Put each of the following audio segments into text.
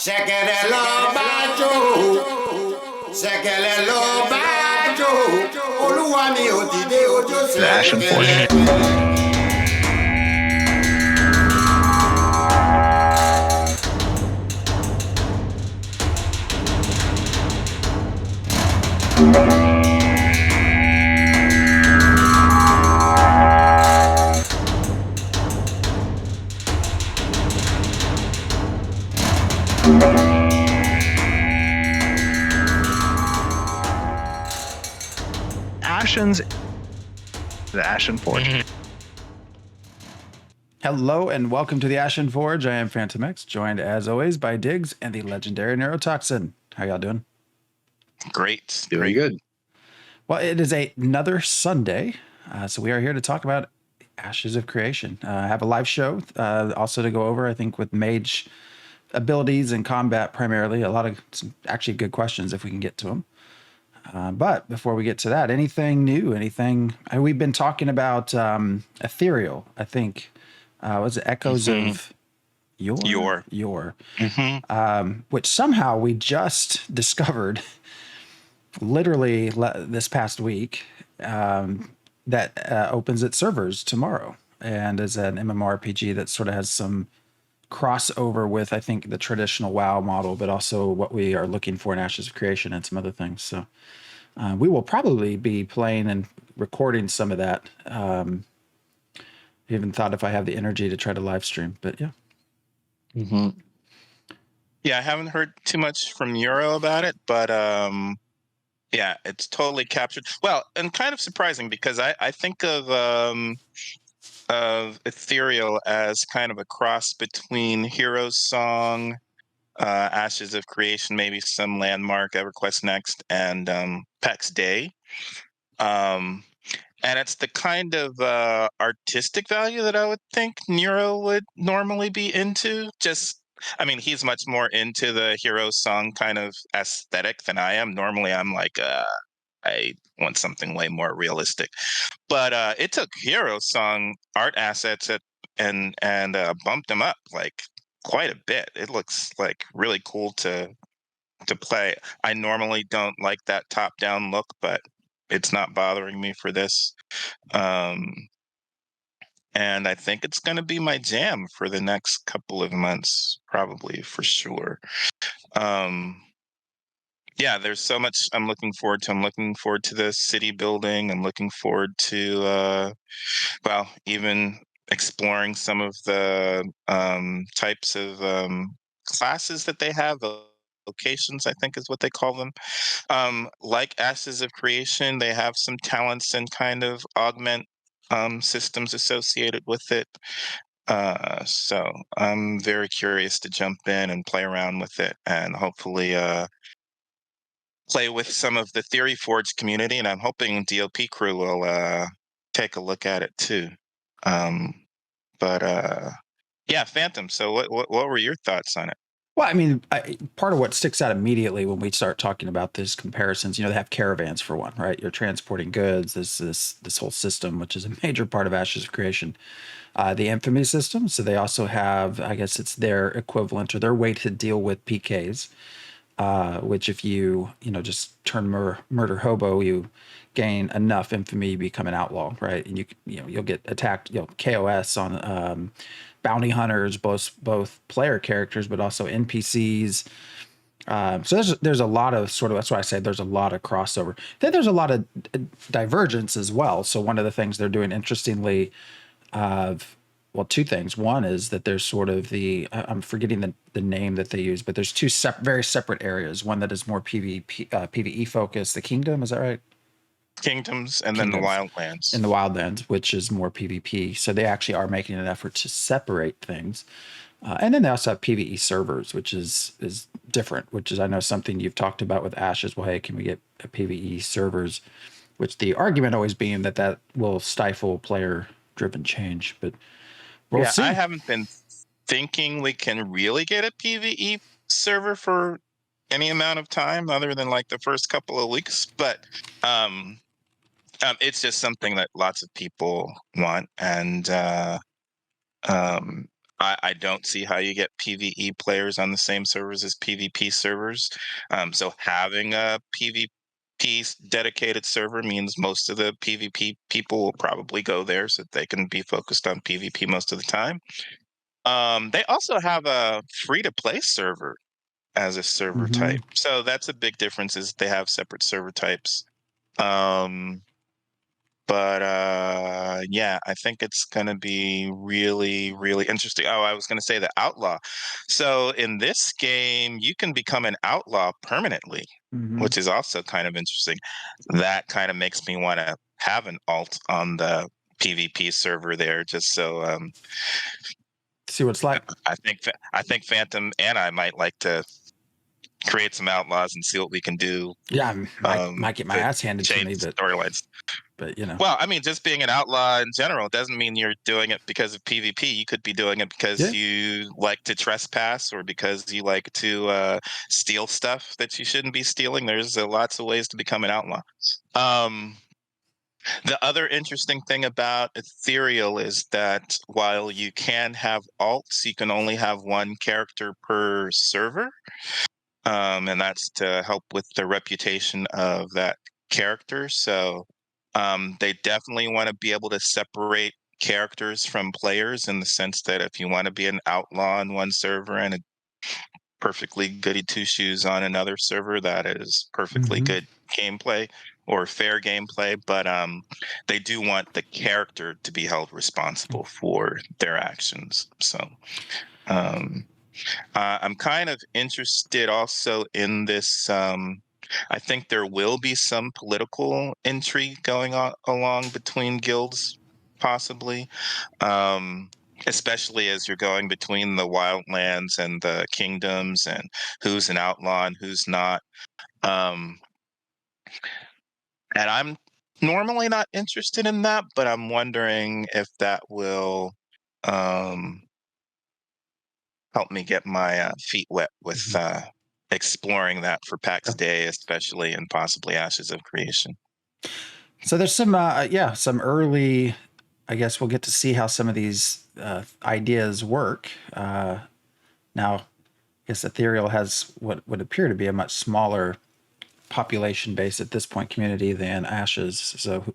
Ṣẹ̀kẹ̀rẹ̀ lọ bá jó, ṣẹ̀kẹ̀rẹ̀ lọ bá jó, olúwa mi ò dìde ojú The Ashen Forge. The Ashen Forge. Hello and welcome to the Ashen Forge. I am Phantom X, joined as always by Diggs and the legendary Neurotoxin. How y'all doing? Great. Doing good. Well, it is another Sunday, so we are here to talk about Ashes of Creation. I have a live show also to go over, I think, with mage abilities and combat primarily. A lot of some actually good questions if we can get to them. But before we get to that, anything new? We've been talking about Ethereal, I think. Was it Echoes of Your? Which somehow we just discovered literally this past week that opens its servers tomorrow and is an MMORPG that sort of has some crossover with, I think, the traditional WoW model, but also what we are looking for in Ashes of Creation and some other things. So we will probably be playing and recording some of that. Even thought if I have the energy to try to live stream, but yeah. Yeah, I haven't heard too much from Euro about it, but yeah, it's totally captured. Well, and kind of surprising because I think of Ethyrial as kind of a cross between Hero's Song, Ashes of Creation, maybe some Landmark, EverQuest Next, and Peck's Day. And it's the kind of artistic value that I would think Nero would normally be into. He's much more into the Hero Song kind of aesthetic than I am. Normally, I'm like, I want something way more realistic. But it took Hero Song art assets and bumped them up like quite a bit. It looks like really cool to play. I normally don't like that top-down look, but it's not bothering me for this. And I think it's going to be my jam for the next couple of months, probably, for sure. Yeah, there's so much I'm looking forward to. I'm looking forward to the city building. I'm looking forward to, even exploring some of the types of classes that they have. Locations, I think is what they call them. Like Ashes of Creation, they have some talents and kind of augment systems associated with it. So I'm very curious to jump in and play around with it and hopefully play with some of the Theory Forge community. And I'm hoping DLP crew will take a look at it too. Yeah, Phantom. So what were your thoughts on it? Well, I mean, part of what sticks out immediately when we start talking about these comparisons, they have caravans for one, right? You're transporting goods. This whole system, which is a major part of Ashes of Creation, the infamy system. So they also have, I guess it's their equivalent or their way to deal with PKs, which if you just turn murder hobo, you gain enough infamy, you become an outlaw, right? And you'll get attacked, KOS on bounty hunters, both player characters, but also NPCs. So there's a lot of that's why I say there's a lot of crossover. Then there's a lot of divergence as well. So one of the things they're doing interestingly, two things. One is that there's sort of I'm forgetting the name that they use, but there's two very separate areas. One that is more PvE focused, the Kingdom, is that right? Kingdoms, and then the Wildlands. In the Wildlands, which is more PvP. So they actually are making an effort to separate things. And then they also have PvE servers, which is different, which is, I know, something you've talked about with Ashes. Well, hey, can we get a PvE servers? Which the argument always being that will stifle player-driven change. But we'll see. I haven't been thinking we can really get a PvE server for any amount of time other than like the first couple of weeks. But it's just something that lots of people want, and I don't see how you get PvE players on the same servers as PvP servers. So having a PvP dedicated server means most of the PvP people will probably go there so that they can be focused on PvP most of the time. They also have a free to play server as a server Mm-hmm. type. So that's a big difference is they have separate server types. Um, but yeah, I think it's gonna be really, really interesting. Oh, I was gonna say the outlaw. So in this game, you can become an outlaw permanently, Mm-hmm. which is also kind of interesting. That kind of makes me want to have an alt on the PvP server there, just so See what it's like. I think Phantom and I might like to create some outlaws and see what we can do Yeah, might get my to ass handed to change me, storylines. but you know. Well, I mean, just being an outlaw in general doesn't mean you're doing it because of PvP. You could be doing it because Yeah. you like to trespass or because you like to steal stuff that you shouldn't be stealing. There's lots of ways to become an outlaw. Um, the other interesting thing about Ethereal is that while you can have alts, you can only have one character per server. And that's to help with the reputation of that character. So they definitely want to be able to separate characters from players in the sense that if you want to be an outlaw on one server and a perfectly goody two shoes on another server, that is perfectly Mm-hmm. good gameplay or fair gameplay. But they do want the character to be held responsible for their actions. So um, I'm kind of interested also in this. I think there will be some political intrigue going on along between guilds, possibly, um, especially as you're going between the wildlands and the kingdoms, and who's an outlaw and who's not. Um, and I'm normally not interested in that, but I'm wondering if that will. Um, Help me get my feet wet with exploring that for PAX Day, especially, and possibly Ashes of Creation. So there's some, some early. I guess we'll get to see how some of these ideas work. Now, I guess Ethereal has what would appear to be a much smaller population base at this point, community, than Ashes. So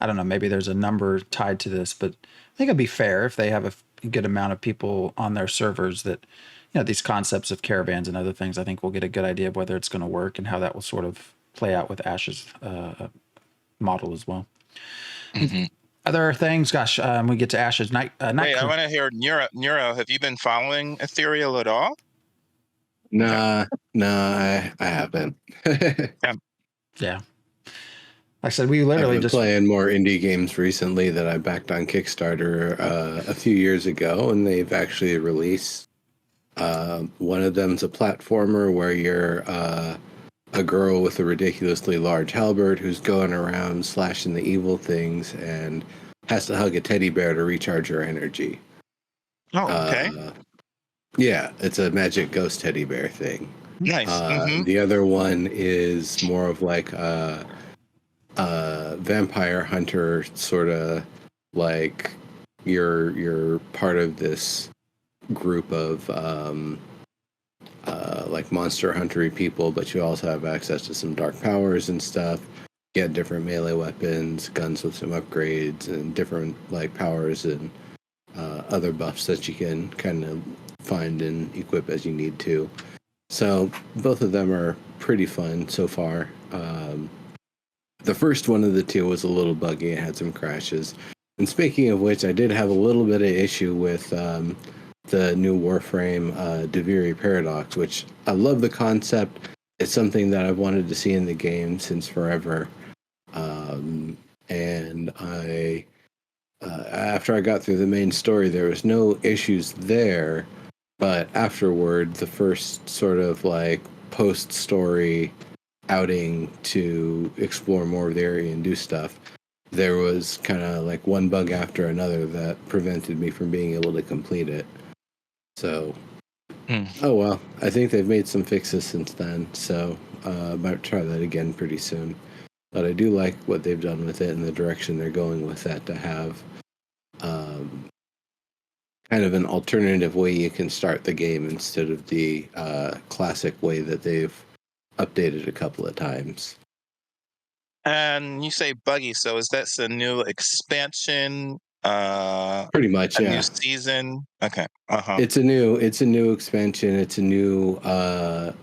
I don't know. Maybe there's a number tied to this, but I think it'd be fair if they have a good amount of people on their servers that, these concepts of caravans and other things. I think we'll get a good idea of whether it's going to work and how that will sort of play out with Ashes model as well. Mm-hmm. Other things, gosh, we get to Ashes night. Hey, I want to hear Neuro. Have you been following Ethereal at all? Nah, I haven't. Yeah. Like I said, we literally I've been just playing more indie games recently that I backed on Kickstarter a few years ago, and they've actually released. One of them's a platformer where you're a girl with a ridiculously large halberd who's going around slashing the evil things and has to hug a teddy bear to recharge her energy. Oh, okay. Yeah, it's a magic ghost teddy bear thing. Nice. The other one is more of like a vampire hunter, sort of like you're part of this group of like monster huntery people, but you also have access to some dark powers and stuff. Get different melee weapons, guns with some upgrades, and different like powers and other buffs that you can kind of find and equip as you need to. So both of them are pretty fun so far. The first one of the two was a little buggy and had some crashes. And speaking of which, I did have a little bit of issue with the new Warframe Deviri Paradox, which I love the concept. It's something that I've wanted to see in the game since forever. And I, after I got through the main story, there was no issues there. But afterward, the first sort of like post-story outing to explore more of the area and do stuff, there was kind of like one bug after another that prevented me from being able to complete it. So, oh well, I think they've made some fixes since then, so I might try that again pretty soon. But I do like what they've done with it and the direction they're going with that, to have kind kind of an alternative way you can start the game instead of the classic way that they've updated a couple of times. And you say buggy, so is that a new expansion? Pretty much, A yeah. new season? Okay. It's a new expansion. It's a new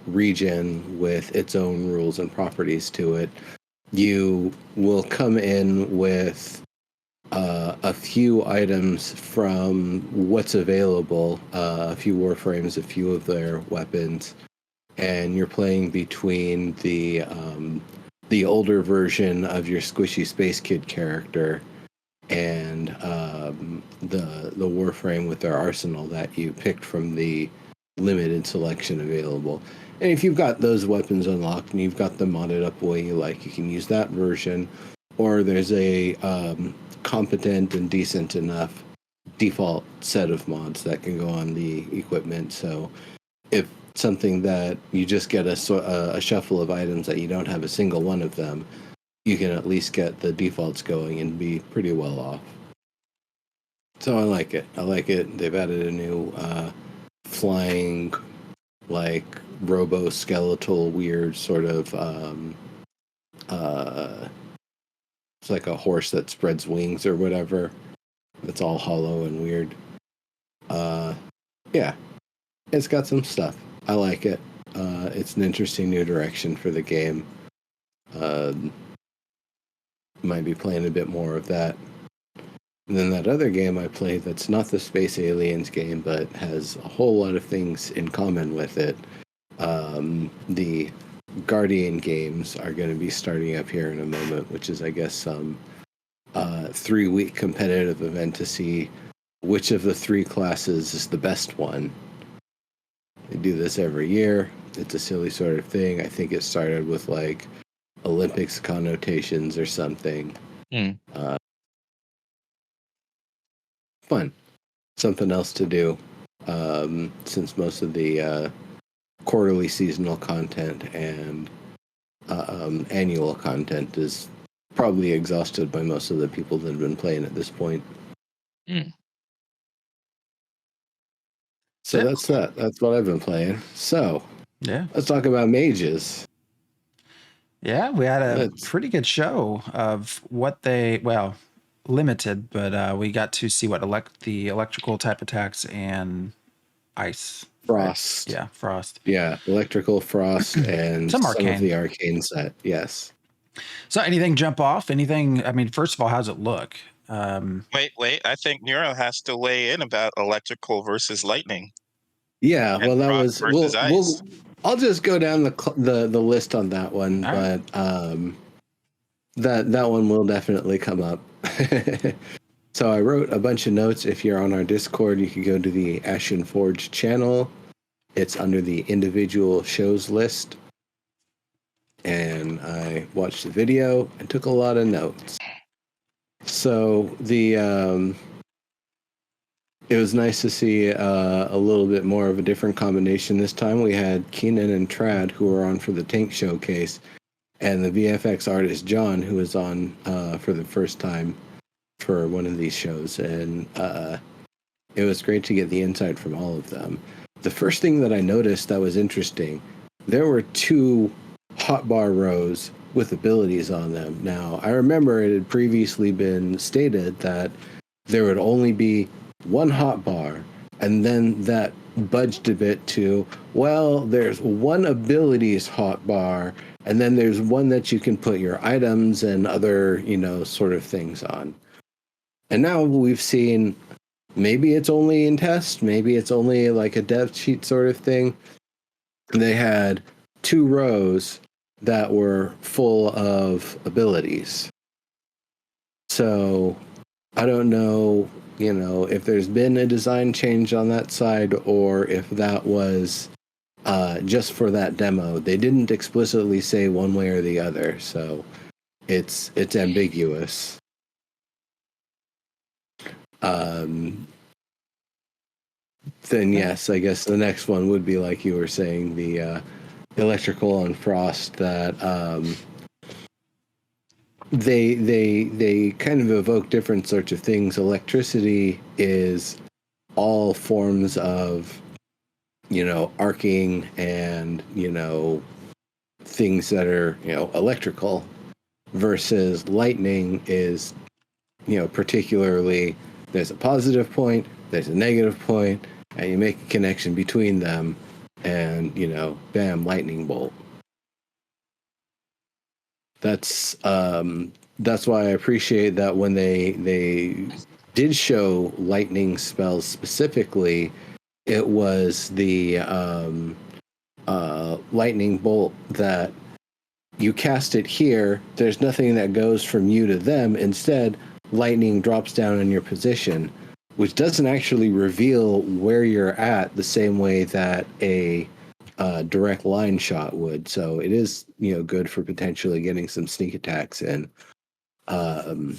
region with its own rules and properties to it. You will come in with a few items from what's available, a few warframes, a few of their weapons, and you're playing between the older version of your squishy space kid character and the warframe with their arsenal that you picked from the limited selection available. And if you've got those weapons unlocked and you've got them modded up the way you like, you can use that version. Or there's a competent and decent enough default set of mods that can go on the equipment. So if something that you just get a shuffle of items that you don't have a single one of them, you can at least get the defaults going and be pretty well off. So I like it. They've added a new flying, like, robo-skeletal weird sort of it's like a horse that spreads wings or whatever. It's all hollow and weird. Yeah. It's got some stuff. I like it. It's an interesting new direction for the game. Might be playing a bit more of that. And then that other game I played that's not the Space Aliens game, but has a whole lot of things in common with it. The Guardian games are going to be starting up here in a moment, which is, I guess, some 3-week competitive event to see which of the 3 classes is the best one. They do this every year. It's a silly sort of thing. I think it started with, like, Olympics connotations or something. Fun. Something else to do, since most of the quarterly seasonal content and annual content is probably exhausted by most of the people that have been playing at this point. So that's that. That's what I've been playing. So Yeah. let's talk about mages. Yeah, we had a pretty good show of what limited, but we got to see what the electrical type attacks and ice. Frost. Right? Yeah, frost. Yeah, electrical, frost, and some arcane. of the arcane set. Yes. So anything jump off? Anything, I mean, first of all, how's it look? Wait. I think Nero has to weigh in about electrical versus lightning. Yeah, well, that was versus ice. I'll just go down the list on that one, All but that one will definitely come up. So I wrote a bunch of notes. If you're on our Discord, you can go to the Ashen Forge channel. It's under the individual shows list. And I watched the video and took a lot of notes. So it was nice to see a little bit more of a different combination this time. We had Keenan and Trad, who were on for the Tank Showcase, and the VFX artist John, who was on for the first time for one of these shows. And it was great to get the insight from all of them. The first thing that I noticed that was interesting, there were 2 hotbar rows with abilities on them. Now, I remember it had previously been stated that there would only be 1 hotbar, and then that budged a bit to, well, there's 1 abilities hotbar, and then there's 1 that you can put your items and other, sort of things on. And now we've seen, maybe it's only in test, maybe it's only like a dev sheet sort of thing. They had 2 rows that were full of abilities. So I don't know, if there's been a design change on that side or if that was just for that demo. They didn't explicitly say one way or the other, so it's ambiguous. Then yes, I guess the next one would be like you were saying, the electrical and frost that they kind of evoke different sorts of things. Electricity is all forms of, arcing and, things that are, electrical, versus lightning is, particularly there's a positive point, there's a negative point, and you make a connection between them, and, bam, lightning bolt. That's why I appreciate that when they did show lightning spells specifically, it was the lightning bolt that you cast it here. There's nothing that goes from you to them. Instead, lightning drops down in your position, which doesn't actually reveal where you're at the same way that a direct line shot would. So it is, good for potentially getting some sneak attacks in. And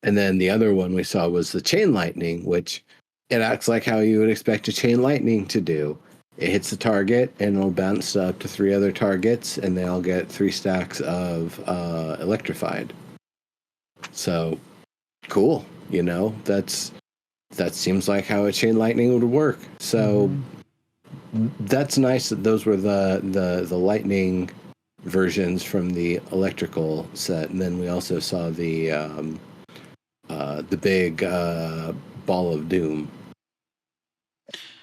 then the other one we saw was the chain lightning, which it acts like how you would expect a chain lightning to do. It hits the target and it'll bounce up to 3 other targets, and they all get 3 stacks of electrified. So cool, that seems like how a chain lightning would work. So that's nice that those were the lightning versions from the electrical set, and then we also saw the big ball of doom.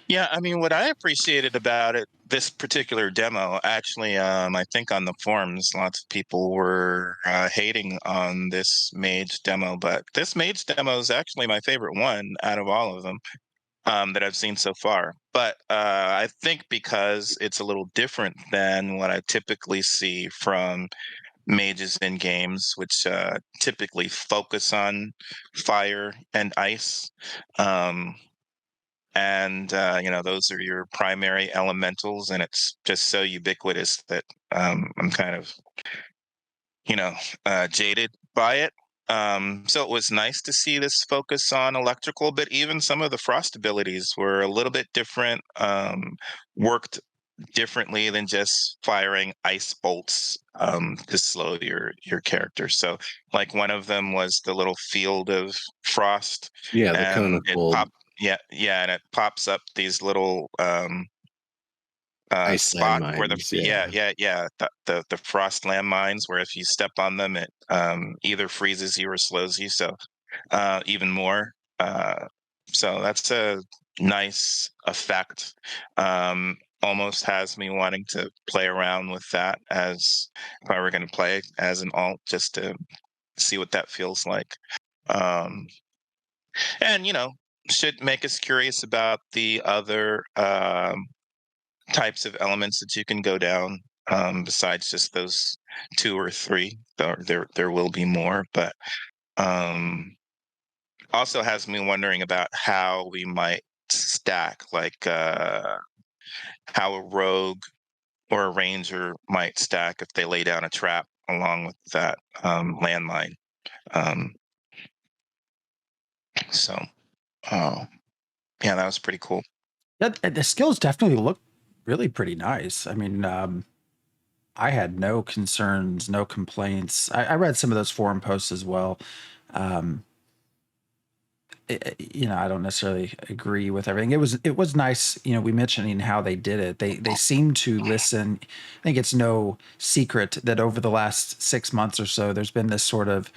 Yeah, I mean, what I appreciated about it, this particular demo, actually, I think on the forums, lots of people were hating on this mage demo, but this mage demo is actually my favorite one out of all of them that I've seen so far. But I think because it's a little different than what I typically see from mages in games, which typically focus on fire and ice. And those are your primary elementals, and it's just so ubiquitous that I'm kind of jaded by it. So it was nice to see this focus on electrical, but even some of the frost abilities were a little bit different, worked differently than just firing ice bolts to slow your character. So like one of them was the little field of frost, Yeah, the cone and of it cold. and it pops up these little Ice spot where the landmines, the frost landmines, where if you step on them, it either freezes you or slows you, so even more. So that's a nice effect. Almost has me wanting to play around with that as if I were going to play as an alt, just to see what that feels like. Um, and should make us curious about the other types of elements that you can go down, besides just those 2 or 3. There will be more, but also has me wondering about how we might stack, like how a rogue or a ranger might stack if they lay down a trap along with that landmine. Um, so, oh, yeah, that was pretty cool. The skills definitely look really pretty nice. I mean, I had no concerns, no complaints. I read some of those forum posts as well. I don't necessarily agree with everything. It was nice, we mentioning how they did it. They seem to listen. I think it's no secret that over the last 6 months or so, there's been this sort of,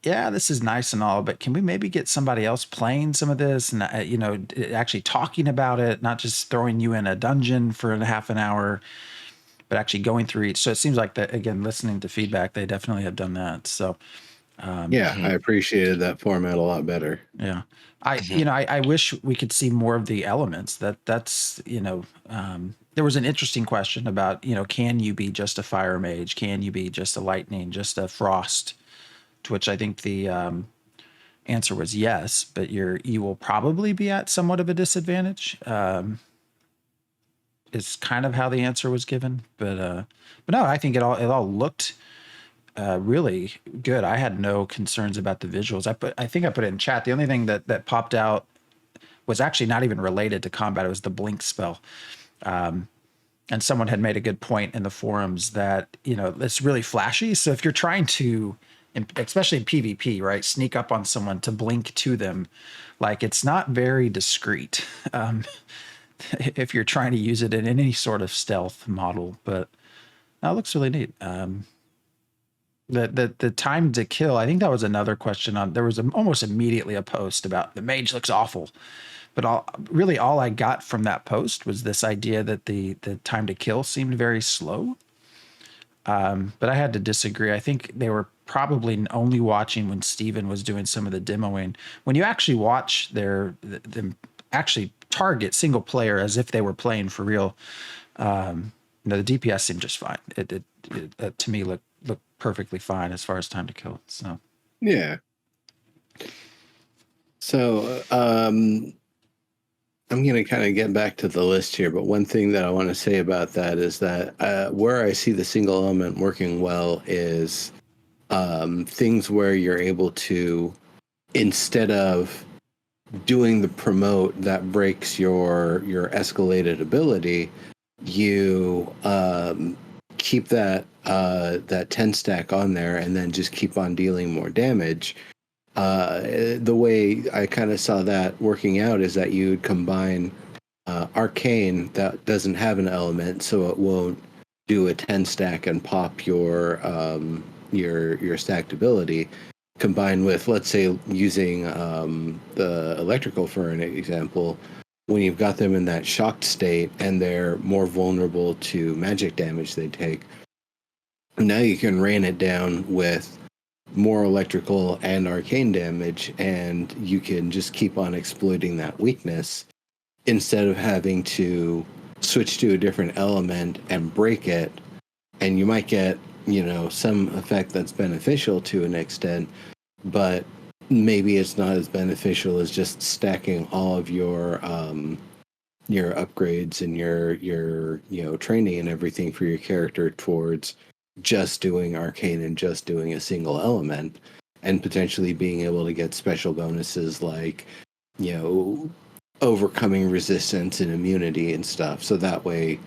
yeah, this is nice and all, but can we maybe get somebody else playing some of this and, actually talking about it, not just throwing you in a dungeon for a half an hour, but actually going through each. So it seems like that, again, listening to feedback, they definitely have done that. So, I appreciated that format a lot better. yeah. I wish we could see more of the elements that's, there was an interesting question about, can you be just a fire mage? Can you be just a lightning, just a frost? To which I think the answer was yes, but you will probably be at somewhat of a disadvantage. Is kind of how the answer was given, but no, I think it all looked really good. I had no concerns about the visuals. I think I put it in chat. The only thing that popped out was actually not even related to combat. It was the blink spell. And someone had made a good point in the forums that, it's really flashy. So if you're trying to and especially in PvP, right? Sneak up on someone to blink to them. Like, it's not very discreet if you're trying to use it in any sort of stealth model, but that looks really neat. The time to kill, I think that was another question on, there was almost immediately a post about the mage looks awful, but all I got from that post was this idea that the time to kill seemed very slow. But I had to disagree. I think they were probably only watching when Steven was doing some of the demoing. When you actually watch them actually target single player as if they were playing for real, the DPS seemed just fine. It to me looked perfectly fine as far as time to kill. So yeah. So I'm going to kind of get back to the list here, but one thing that I want to say about that is that where I see the single element working well is things where you're able to, instead of doing the promote that breaks your escalated ability, you keep that 10 stack on there and then just keep on dealing more damage. The way I kind of saw that working out is that you would combine arcane that doesn't have an element, so it won't do a 10 stack and pop your stacked ability, combined with, let's say, using the electrical for an example. When you've got them in that shocked state and they're more vulnerable to magic damage they take, now you can rain it down with more electrical and arcane damage, and you can just keep on exploiting that weakness instead of having to switch to a different element and break it. And you might get, some effect that's beneficial to an extent, but maybe it's not as beneficial as just stacking all of your upgrades and your training and everything for your character towards just doing arcane and just doing a single element, and potentially being able to get special bonuses like, overcoming resistance and immunity and stuff. So that way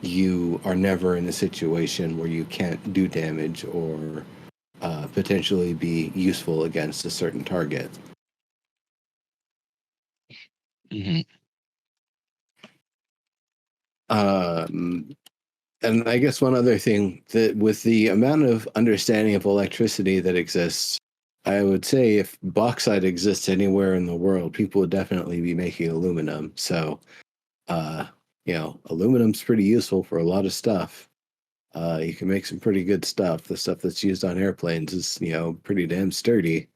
you are never in a situation where you can't do damage or potentially be useful against a certain target. Mm-hmm. And I guess one other thing, that with the amount of understanding of electricity that exists, I would say if bauxite exists anywhere in the world, people would definitely be making aluminum. So, aluminum's pretty useful for a lot of stuff. You can make some pretty good stuff. The stuff that's used on airplanes is, pretty damn sturdy.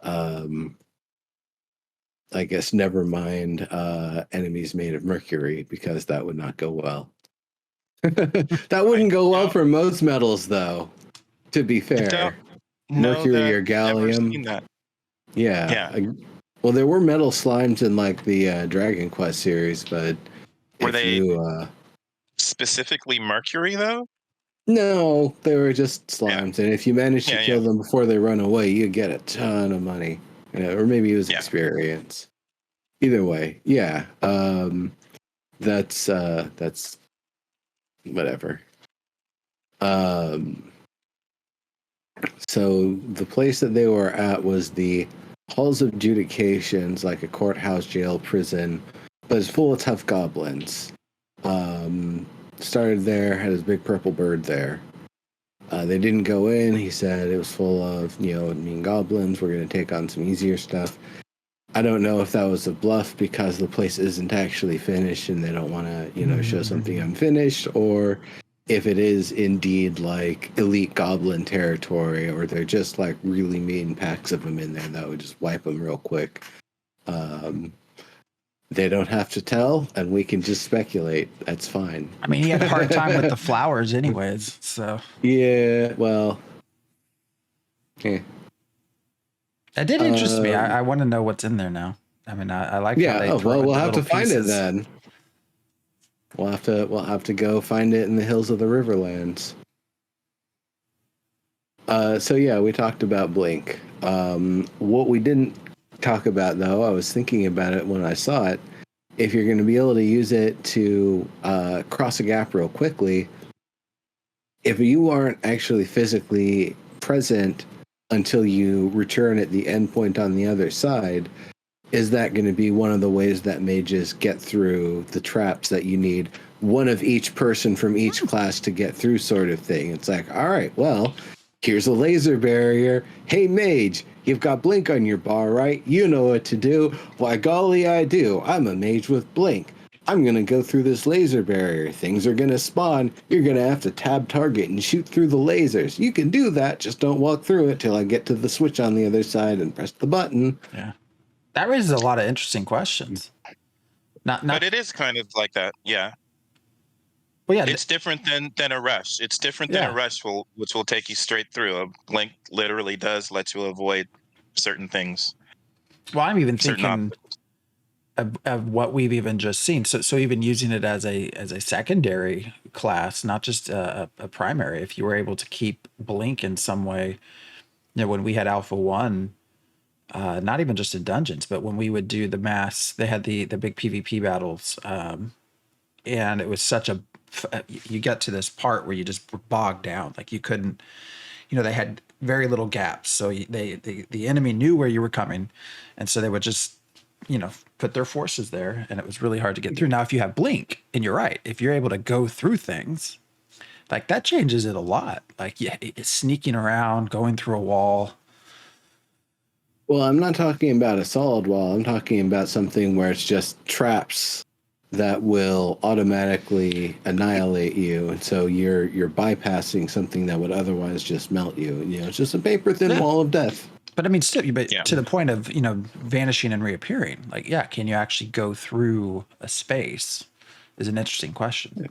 I guess never mind enemies made of mercury, because that would not go well. That wouldn't go well for most metals, though, to be fair. Mercury or gallium. Yeah. Well, there were metal slimes in like the Dragon Quest series, but were they specifically mercury though? No, they were just slimes, and if you managed to kill them before they run away, you get a ton of money, or maybe it was experience. Either way, that's whatever. So the place that they were at was the halls of adjudications, like a courthouse, jail, prison, but it's full of tough goblins. Started there, had his big purple bird there. They didn't go in. He said it was full of, mean goblins. We're going to take on some easier stuff. I don't know if that was a bluff because the place isn't actually finished and they don't want to, show something unfinished, or if it is indeed like elite goblin territory, or they're just like really mean packs of them in there that would just wipe them real quick. They don't have to tell, and we can just speculate. That's fine. I mean, he had a hard time with the flowers anyways, so. Yeah, well. Okay. It did interest me. I want to know what's in there now. I mean, I like how they throw we'll in have to little find pieces. it then. We'll have to go find it in the hills of the Riverlands. We talked about Blink. What we didn't talk about, though, I was thinking about it when I saw it. If you're going to be able to use it to cross a gap real quickly, if you aren't actually physically present until you return at the endpoint on the other side, is that going to be one of the ways that mages get through the traps that you need one of each person from each class to get through, sort of thing? It's like, all right, well, here's a laser barrier. Hey, mage, you've got blink on your bar, right? You know what to do. Why, golly, I do. I'm a mage with blink. I'm going to go through this laser barrier. Things are going to spawn. You're going to have to tab target and shoot through the lasers. You can do that. Just don't walk through it till I get to the switch on the other side and press the button. Yeah. That raises a lot of interesting questions. But it is kind of like that. Yeah. Well, yeah. It's different than a rush. It's different than a rush, which will take you straight through. A blink literally does let you avoid certain things. Well, I'm even thinking of what we've even just seen. So even using it as a secondary class, not just a primary. If you were able to keep blink in some way, when we had Alpha 1, not even just in dungeons, but when we would do the mass, they had the big PvP battles, and it was such a you get to this part where you just bogged down, like you couldn't, they had very little gaps, so the enemy knew where you were coming, and so they would just put their forces there, and it was really hard to get through. Now if you have blink, and you're right, if you're able to go through things, like that changes it a lot. Like it's sneaking around, going through a wall. Well, I'm not talking about a solid wall. I'm talking about something where it's just traps that will automatically annihilate you, and so you're bypassing something that would otherwise just melt you. It's just a paper thin wall of death. But I mean, still, to the point of vanishing and reappearing. Like, can you actually go through a space? Is an interesting question. Yeah.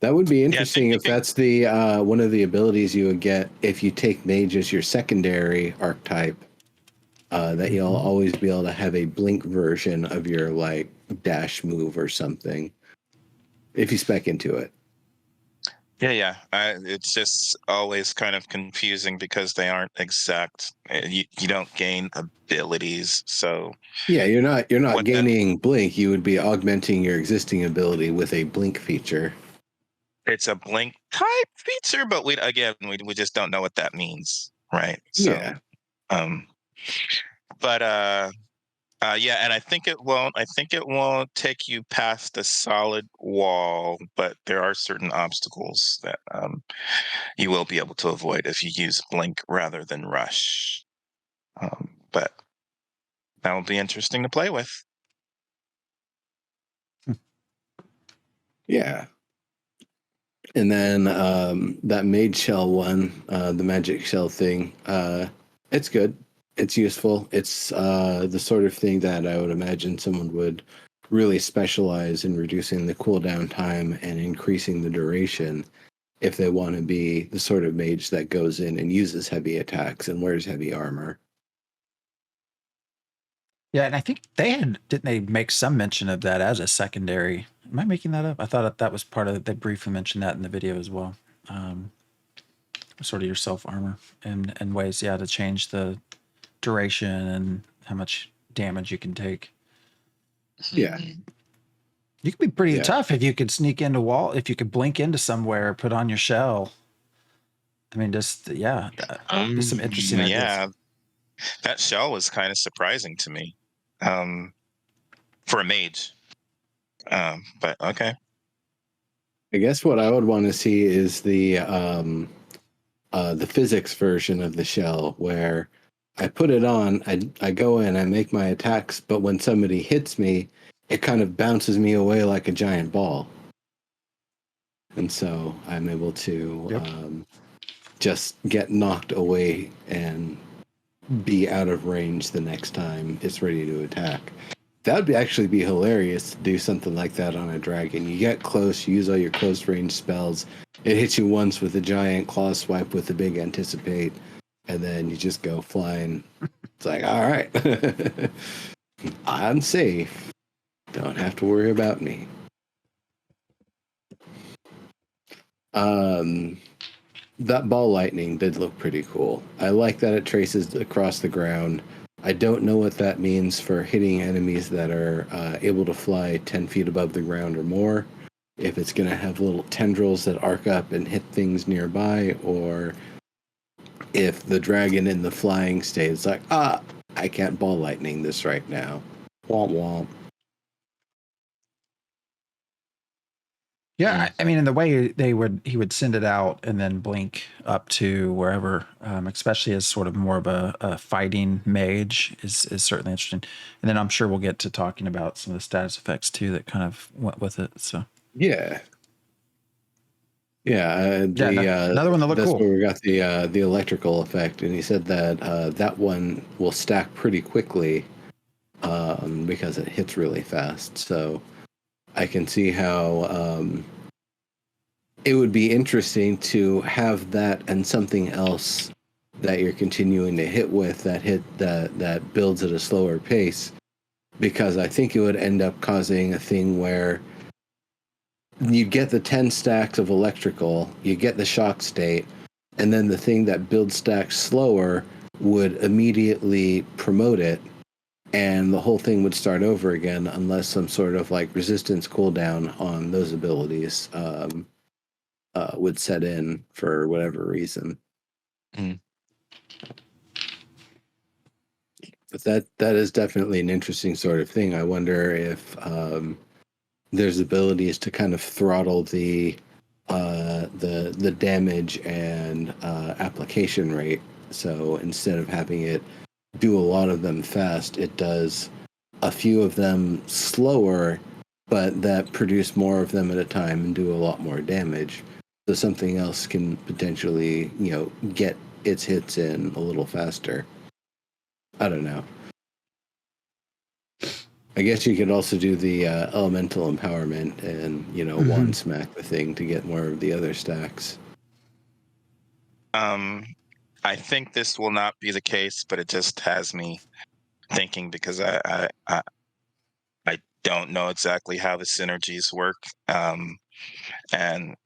That would be interesting if that's the one of the abilities you would get if you take mage as your secondary archetype. That you'll always be able to have a blink version of your like dash move or something if you spec into it. Yeah. It's just always kind of confusing because they aren't exact. You don't gain abilities, so you're not gaining blink. You would be augmenting your existing ability with a blink feature. It's a blink type feature, but we just don't know what that means, right? So, and I think it won't take you past the solid wall, but there are certain obstacles that you will be able to avoid if you use blink rather than rush. But that will be interesting to play with. Yeah. And then that mage shell one, the magic shell thing, it's good. It's useful. It's the sort of thing that I would imagine someone would really specialize in reducing the cooldown time and increasing the duration if they want to be the sort of mage that goes in and uses heavy attacks and wears heavy armor. Yeah, and I think didn't they make some mention of that as a secondary? Am I making that up? I thought that was part of it. They briefly mentioned that in the video as well. Sort of your self armor and ways, to change the duration and how much damage you can take. Yeah. You could be pretty tough if you could sneak into wall, if you could blink into somewhere, put on your shell. I mean, just, there's some interesting ideas. That shell was kind of surprising to me for a mage. But okay. I guess what I would want to see is the physics version of the shell where I put it on, I go in, I make my attacks, but when somebody hits me, it kind of bounces me away like a giant ball. And so I'm able to just get knocked away and be out of range the next time it's ready to attack. That would actually be hilarious to do something like that on a dragon. You get close, you use all your close range spells, it hits you once with a giant claw swipe with the big anticipate, and then you just go flying. It's like, all right, I'm safe. Don't have to worry about me. That ball lightning did look pretty cool. I like that it traces across the ground. I don't know what that means for hitting enemies that are able to fly 10 feet above the ground or more. If it's going to have little tendrils that arc up and hit things nearby, or if the dragon in the flying state is like, I can't ball lightning this right now. Womp womp. Yeah, I mean, in the way he would send it out and then blink up to wherever, especially as sort of more of a fighting mage is certainly interesting. And then I'm sure we'll get to talking about some of the status effects too that kind of went with it. So Yeah. Yeah, another one that looked that's cool. where we got the electrical effect, and he said that that one will stack pretty quickly because it hits really fast. So I can see how it would be interesting to have that and something else that you're continuing to hit with that builds at a slower pace, because I think it would end up causing a thing where you get the 10 stacks of electrical, you get the shock state, and then the thing that builds stacks slower would immediately promote it, and the whole thing would start over again unless some sort of like resistance cooldown on those abilities would set in for whatever reason. Mm. But that is definitely an interesting sort of thing. I wonder if there's abilities to kind of throttle the damage and application rate. So instead of having it do a lot of them fast, it does a few of them slower, but that produce more of them at a time and do a lot more damage. So something else can potentially, get its hits in a little faster. I don't know. I guess you could also do the elemental empowerment and, one smack the thing to get more of the other stacks. I think this will not be the case, but it just has me thinking because I don't know exactly how the synergies work. And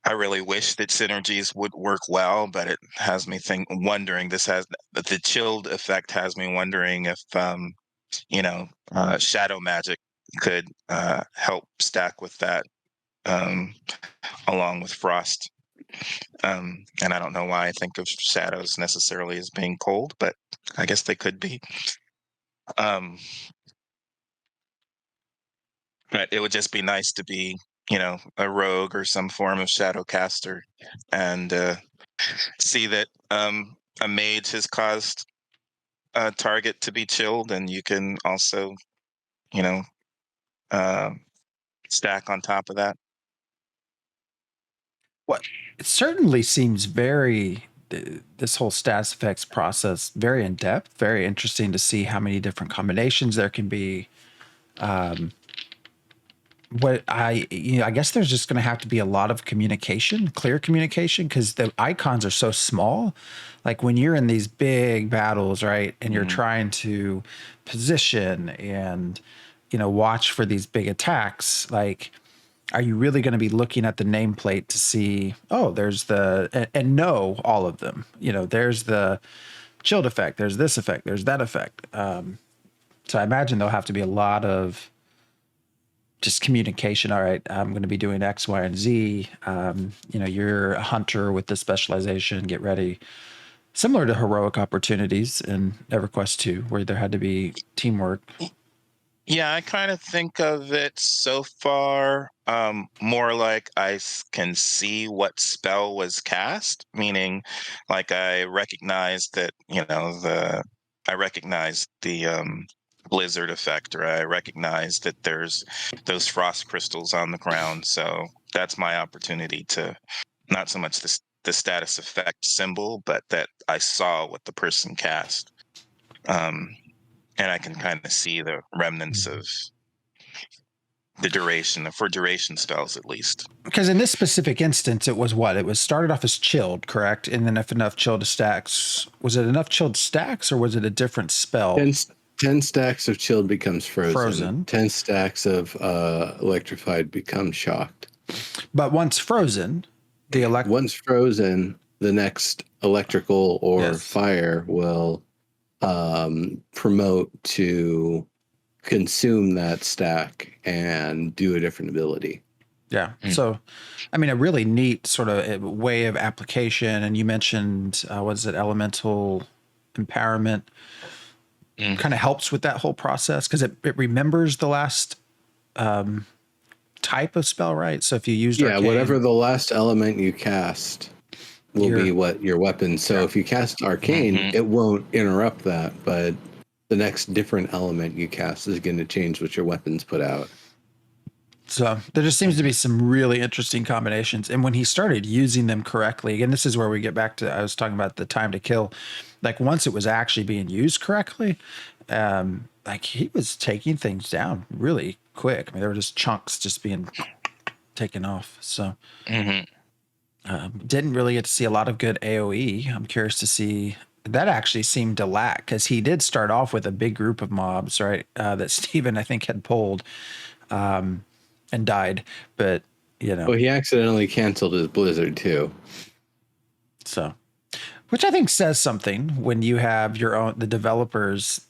I really wish that synergies would work well, but it has me wondering, the chilled effect has me wondering if, shadow magic could help stack with that along with frost. And I don't know why I think of shadows necessarily as being cold, but I guess they could be. But it would just be nice to be, a rogue or some form of shadow caster and see that a mage has caused a target to be chilled, and you can also, you know, uh, stack on top of that. What it certainly seems this whole status effects process very in depth, very interesting to see how many different combinations there can be. I guess there's just going to have to be a lot of clear communication, because the icons are so small. Like when you're in these big battles, right, and you're trying to position and watch for these big attacks, like, are you really going to be looking at the nameplate to see, oh, there's and know all of them? There's the chilled effect, there's this effect, there's that effect. So I imagine there'll have to be a lot of just communication. All right, I'm going to be doing X, Y, and Z. You're a hunter with this specialization. Get ready. Similar to heroic opportunities in EverQuest 2, where there had to be teamwork. Yeah, I kind of think of it so far more like can see what spell was cast, meaning like I recognize that, I recognize the blizzard effect, or I recognize that there's those frost crystals on the ground. So that's my opportunity to not so much the status effect symbol, but that I saw what the person cast. And I can kind of see the remnants of the duration, for duration spells at least. Because in this specific instance, it was started off as chilled, correct? And then if enough chilled stacks, was it enough chilled stacks, or was it a different spell? 10 stacks of chilled becomes frozen. 10 stacks of electrified becomes shocked. But once frozen, once frozen, the next electrical or fire will promote to consume that stack and do a different ability. Yeah. So, I mean, a really neat sort of way of application. And you mentioned, what is it, elemental empowerment kind of helps with that whole process because it remembers the last type of spell, right? So if you used Yeah, arcane, whatever the last element you cast will be what your weapon. So if you cast arcane, it won't interrupt that, but the next different element you cast is going to change what your weapons put out. So there just seems to be some really interesting combinations. And when he started using them correctly, again, this is where we get back to, I was talking about the time to kill. Like once it was actually being used correctly, like he was taking things down really quick. I mean, there were just chunks just being taken off. So didn't really get to see a lot of good AoE. I'm curious to see that actually seemed to lack because he did start off with a big group of mobs, right? That Steven, I think, had pulled. And died, but Well, he accidentally canceled his blizzard too. So, which I think says something when you have the developers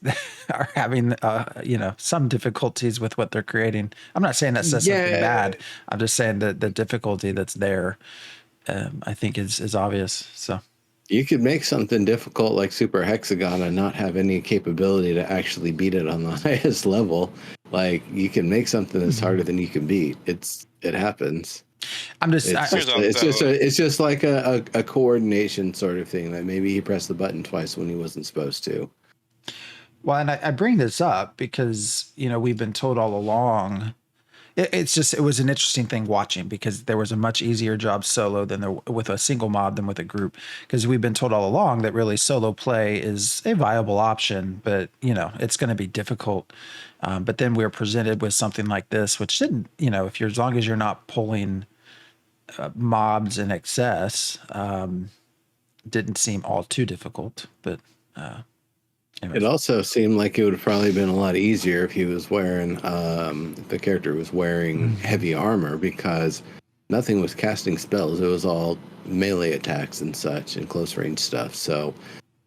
are having, some difficulties with what they're creating. I'm not saying that says something bad. I'm just saying that the difficulty that's there, I think is obvious. So you could make something difficult like Super Hexagon and not have any capability to actually beat it on the highest level. Like you can make something that's harder than you can beat. It happens. It's just like a coordination sort of thing that maybe he pressed the button twice when he wasn't supposed to. Well, and I bring this up because, we've been told all along, it was an interesting thing watching because there was a much easier job solo with a single mob than with a group. Because we've been told all along that really solo play is a viable option, but it's going to be difficult. But then we're presented with something like this, which didn't, as long as you're not pulling mobs in excess, didn't seem all too difficult. But it also seemed like it would have probably been a lot easier if he was wearing, the character was wearing heavy armor because nothing was casting spells. It was all melee attacks and such and close range stuff. So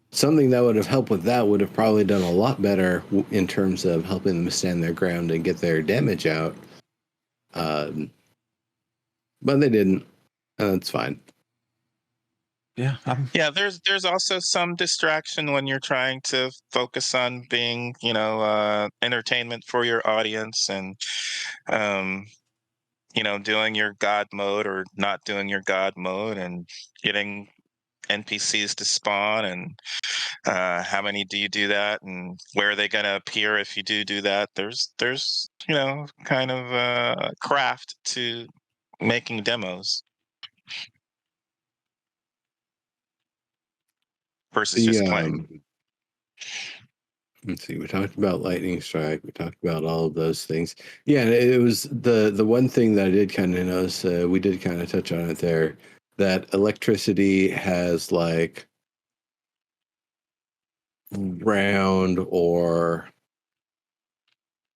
something that would have helped with that would have probably done a lot better in terms of helping them stand their ground and get their damage out. But they didn't. It's fine. Yeah. There's also some distraction when you're trying to focus on being, entertainment for your audience and, doing your God mode or not doing your God mode and getting NPCs to spawn and how many do you do that and where are they going to appear if you do that? There's kind of craft to making demos. Versus just playing. Let's see. We talked about lightning strike. We talked about all of those things. Yeah, it was the one thing that I did kind of notice. We did kind of touch on it there. That electricity has like round or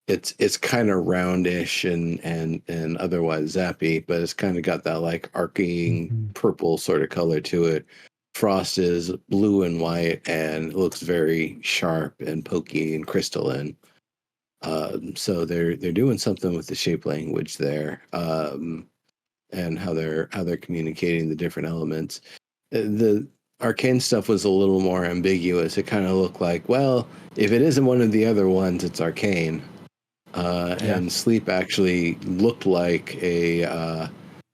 it's kind of roundish and otherwise zappy, but it's kind of got that like arcing purple sort of color to it. Frost is blue and white and looks very sharp and pokey and crystalline. So they're doing something with the shape language there, and how they're communicating the different elements. The arcane stuff was a little more ambiguous. It kind of looked like, well, if it isn't one of the other ones, it's arcane. And sleep actually looked like a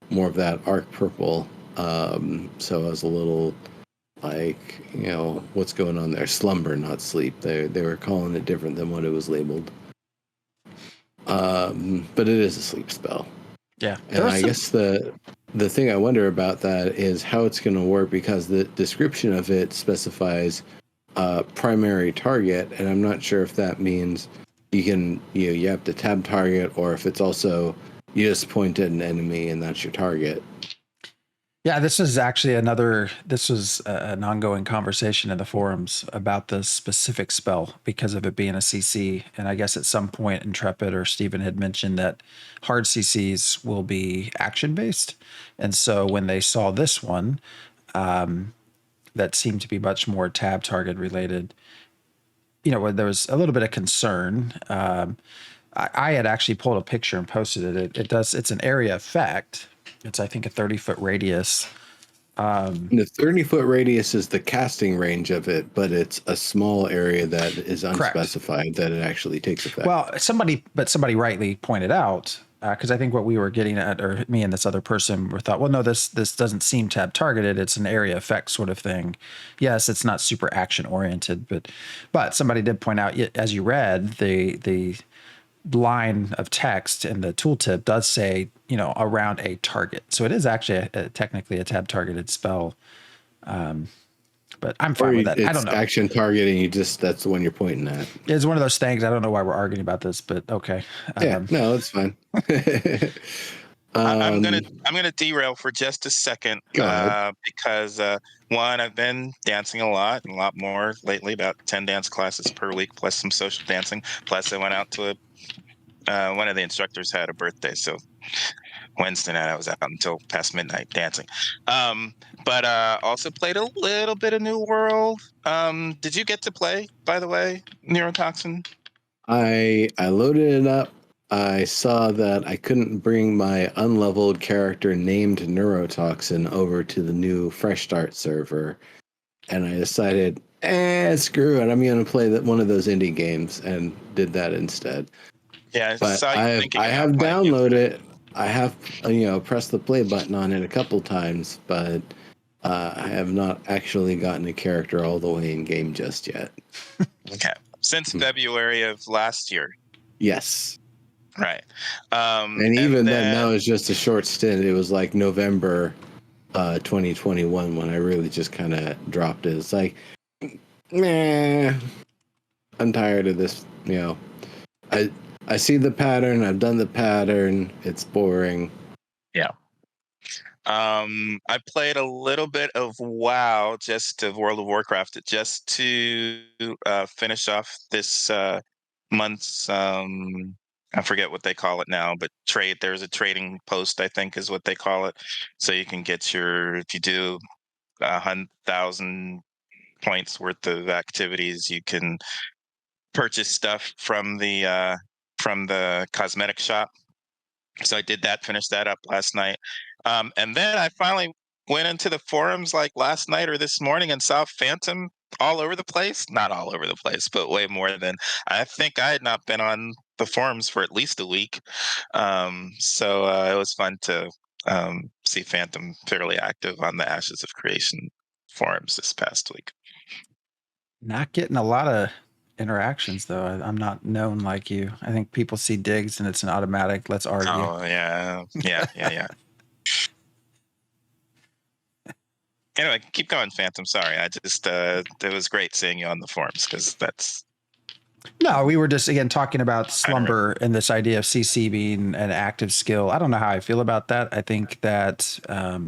more of that arc purple. So I was a little like, what's going on there? Slumber, not sleep. They were calling it different than what it was labeled. But it is a sleep spell. Yeah. And I guess the thing I wonder about that is how it's going to work because the description of it specifies primary target, and I'm not sure if that means you have to tab target or if it's also you just point at an enemy and that's your target. Yeah, this was an ongoing conversation in the forums about the specific spell because of it being a CC. And I guess at some point Intrepid or Steven had mentioned that hard CCs will be action based. And so when they saw this one, that seemed to be much more tab target related, where there was a little bit of concern. I had actually pulled a picture and posted it. It's an area effect. It's, I think, a 30-foot radius. The 30-foot radius is the casting range of it, but it's a small area that is unspecified that it actually takes effect. Well, somebody rightly pointed out, because I think what we were getting at, or me and this other person were thought, well, no, this doesn't seem tab targeted. It's an area effect sort of thing. Yes, it's not super action oriented, but somebody did point out, as you read, the line of text in the tooltip does say, around a target. So it is actually technically a tab targeted spell. But I'm fine with that. I don't know. Action targeting. That's the one you're pointing at. It's one of those things. I don't know why we're arguing about this, but okay. Yeah, no, it's fine. I'm gonna derail for just a second because one, I've been dancing a lot more lately, about 10 dance classes per week, plus some social dancing. Plus, I went out to one of the instructors had a birthday, so Wednesday night I was out until past midnight dancing. But also played a little bit of New World. Did you get to play, by the way, Neurotoxin? I loaded it up. I saw that I couldn't bring my unleveled character named Neurotoxin over to the new Fresh Start server, and I decided, screw it, I'm going to play one of those indie games, and did that instead. Yeah, but I have downloaded it. I have pressed the play button on it a couple times, but I have not actually gotten a character all the way in game just yet. Okay, since February of last year. Yes. Right. And even then, that was just a short stint. It was like November 2021 when I really just kind of dropped it. It's like, I'm tired of this. I see the pattern. I've done the pattern. It's boring. Yeah. I played a little bit of WoW, of World of Warcraft, just to finish off this month's I forget what they call it now, but there's a trading post, I think is what they call it. So you can get if you do 100,000 points worth of activities, you can purchase stuff from the cosmetic shop. So I did that, finished that up last night. And then I finally went into the forums like last night or this morning and saw Phantom all over the place. Not all over the place, but way more than I think. I had not been on the forums for at least a week. So it was fun to see Phantom fairly active on the Ashes of Creation forums this past week. Not getting a lot of interactions though. I'm not known like you. I think people see digs and it's an automatic, let's argue. Oh yeah. Anyway, keep going, Phantom. Sorry, I just it was great seeing you on the forums because that's. No, we were just again talking about slumber and this idea of CC being an active skill. I don't know how I feel about that. I think that I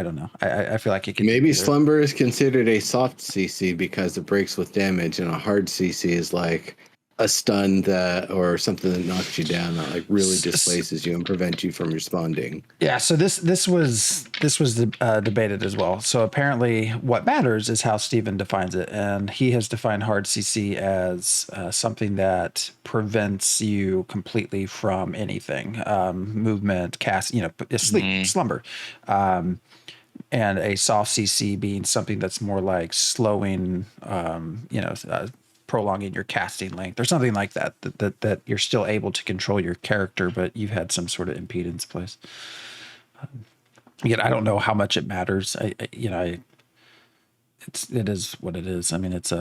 don't know. I feel like it could maybe slumber is considered a soft CC because it breaks with damage, and a hard CC is like a stun or something that knocks you down, that like really displaces you and prevents you from responding. Yeah. So this was debated as well. So apparently, what matters is how Steven defines it, and he has defined hard CC as something that prevents you completely from anything, movement, cast, sleep, slumber. And a soft CC being something that's more like slowing, prolonging your casting length or something like that, that you're still able to control your character, but you've had some sort of impedance place. Again, I don't know how much it matters. It is what it is. I mean, it's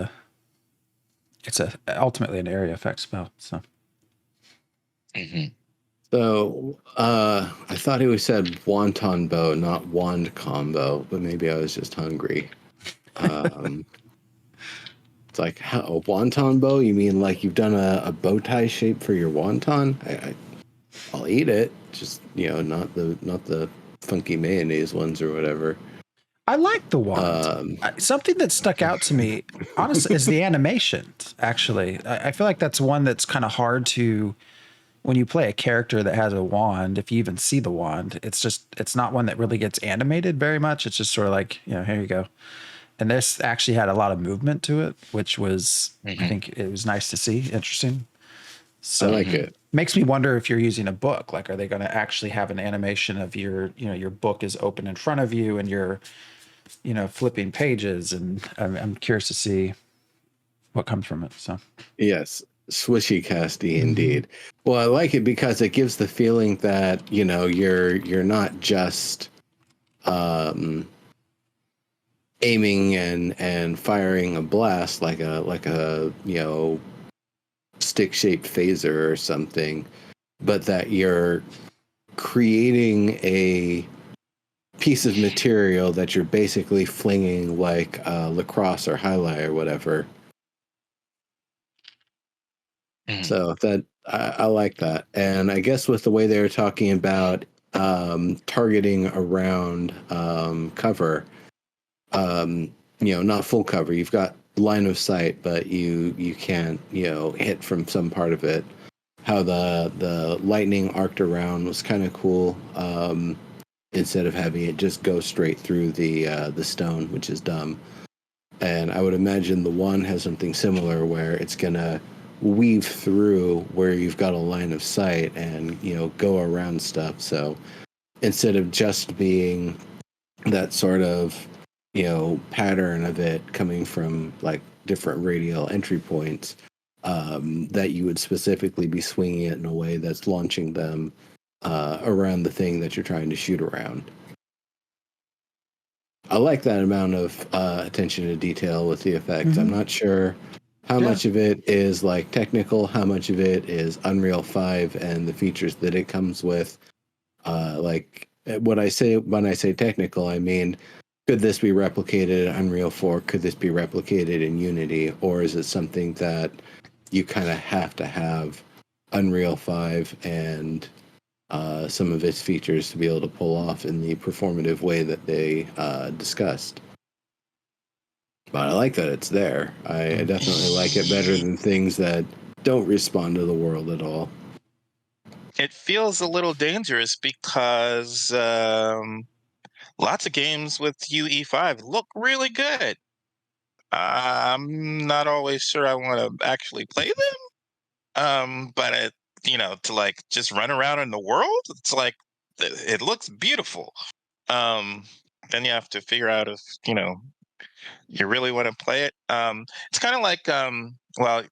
ultimately an area effect spell. So. Mm-hmm. So I thought he said wonton bow, not wand combo, but maybe I was just hungry. It's like a wonton bow? You mean like you've done a bow tie shape for your wonton? I'll eat it, just not the funky mayonnaise ones or whatever. I like the wand. Something that stuck out to me, honestly, is the animation. Actually, I feel like that's one that's kind of hard to. When you play a character that has a wand, if you even see the wand, it's not one that really gets animated very much. It's just sort of like, here you go. And this actually had a lot of movement to it, which was, I think it was nice to see. Interesting. So I like it. Makes me wonder if you're using a book. Like, are they going to actually have an animation of your book is open in front of you and you're, flipping pages? And I'm curious to see what comes from it. So Yes, swishy casty indeed. Well, I like it because it gives the feeling that you're not just aiming and firing a blast like a stick shaped phaser or something, but that you're creating a piece of material that you're basically flinging like lacrosse or highlight or whatever. So that I like that, and I guess with the way they were talking about targeting around cover, not full cover. You've got line of sight, but you can't hit from some part of it. How the lightning arced around was kind of cool. Instead of having it just go straight through the stone, which is dumb. And I would imagine the one has something similar where it's gonna weave through where you've got a line of sight and go around stuff. So instead of just being that sort of pattern of it coming from like different radial entry points, that you would specifically be swinging it in a way that's launching them around the thing that you're trying to shoot around. I like that amount of attention to detail with the effects. I'm not sure how much of it is like technical, how much of it is Unreal 5 and the features that it comes with. Like when I say technical, I mean, could this be replicated in Unreal 4? Could this be replicated in Unity? Or is it something that you kind of have to have Unreal 5 and some of its features to be able to pull off in the performative way that they discussed? But I like that it's there. I definitely like it better than things that don't respond to the world at all. It feels a little dangerous because lots of games with UE5 look really good. I'm not always sure I want to actually play them. But to like just run around in the world, it's like it looks beautiful. Then you have to figure out if you really want to play it. It's kind of like well,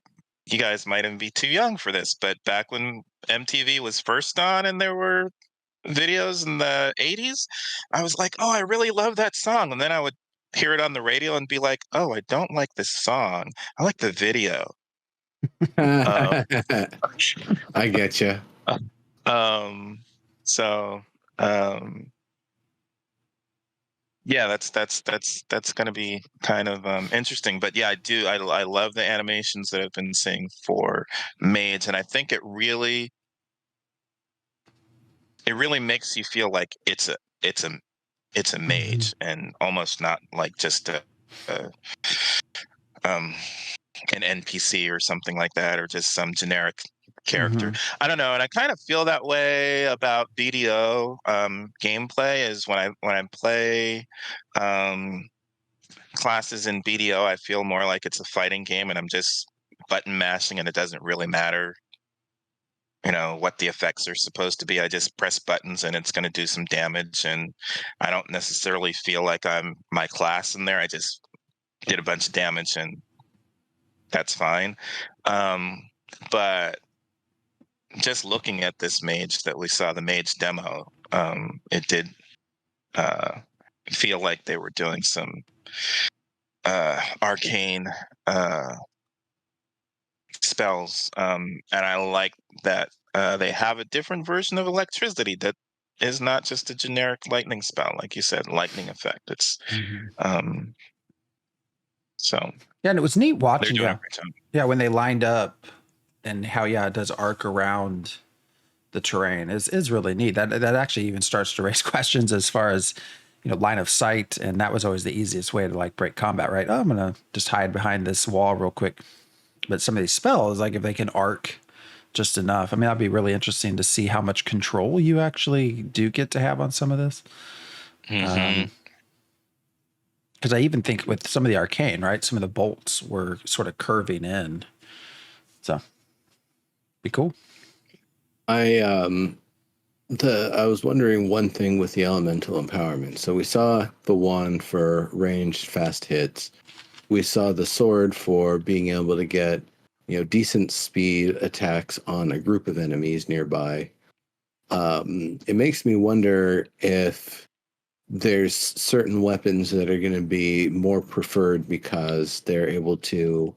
you guys might even be too young for this, but back when MTV was first on and there were videos in the 80s, I was like, oh, I really love that song. And then I would hear it on the radio and be like, oh, I don't like this song. I like the video. I get you. So yeah, that's going to be kind of interesting. But yeah, I love the animations that I've been seeing for Mage, and I think it really makes you feel like it's a mage, and almost not like just a an NPC or something like that, or just some generic character. I don't know, and I kind of feel that way about BDO gameplay. Is when I play classes in BDO, I feel more like it's a fighting game, and I'm just button mashing, and it doesn't really matter what the effects are supposed to be. I just press buttons and it's going to do some damage, and I don't necessarily feel like I'm my class in there. I just did a bunch of damage, and that's fine. But just looking at this mage that we saw, the mage demo, it did feel like they were doing some arcane spells, and I like that they have a different version of electricity that is not just a generic lightning spell, like you said, lightning effect. It's so yeah, and it was neat watching. they're doing Yeah, a great job. yeah, when they lined up and how it does arc around the terrain is really neat. That actually even starts to raise questions as far as line of sight, and that was always the easiest way to like break combat, right? Oh, I'm gonna just hide behind this wall real quick. But some of these spells, like if they can arc just enough, I mean, that'd be really interesting to see how much control you actually do get to have on some of this. Because I even think with some of the arcane, right, some of the bolts were sort of curving in. So Be cool. I was wondering one thing with the elemental empowerment. So we saw the wand for ranged fast hits. We saw the sword for being able to get, decent speed attacks on a group of enemies nearby. It makes me wonder if there's certain weapons that are going to be more preferred because they're able to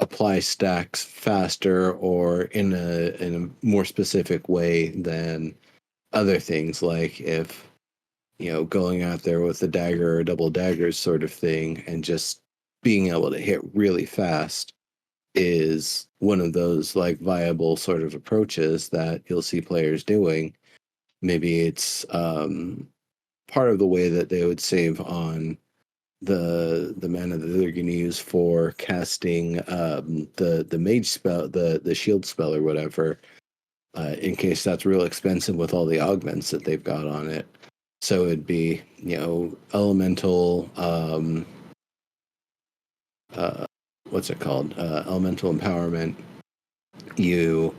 apply stacks faster or in a more specific way than other things, like if going out there with a dagger or double daggers sort of thing and just being able to hit really fast is one of those like viable sort of approaches that you'll see players doing. Maybe it's part of the way that they would save on the mana that they're going to use for casting the mage spell, the shield spell or whatever, in case that's real expensive with all the augments that they've got on it. So it'd be, elemental, what's it called? Elemental empowerment. You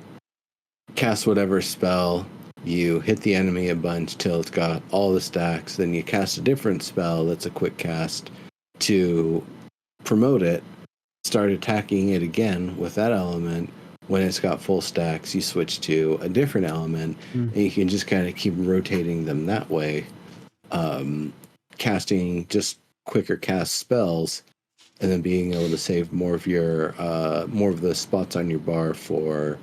cast whatever spell, you hit the enemy a bunch till it's got all the stacks, then you cast a different spell that's a quick cast to promote it, start attacking it again with that element. When it's got full stacks, you switch to a different element, and you can just kind of keep rotating them that way, casting just quicker cast spells, and then being able to save more of the spots on your bar for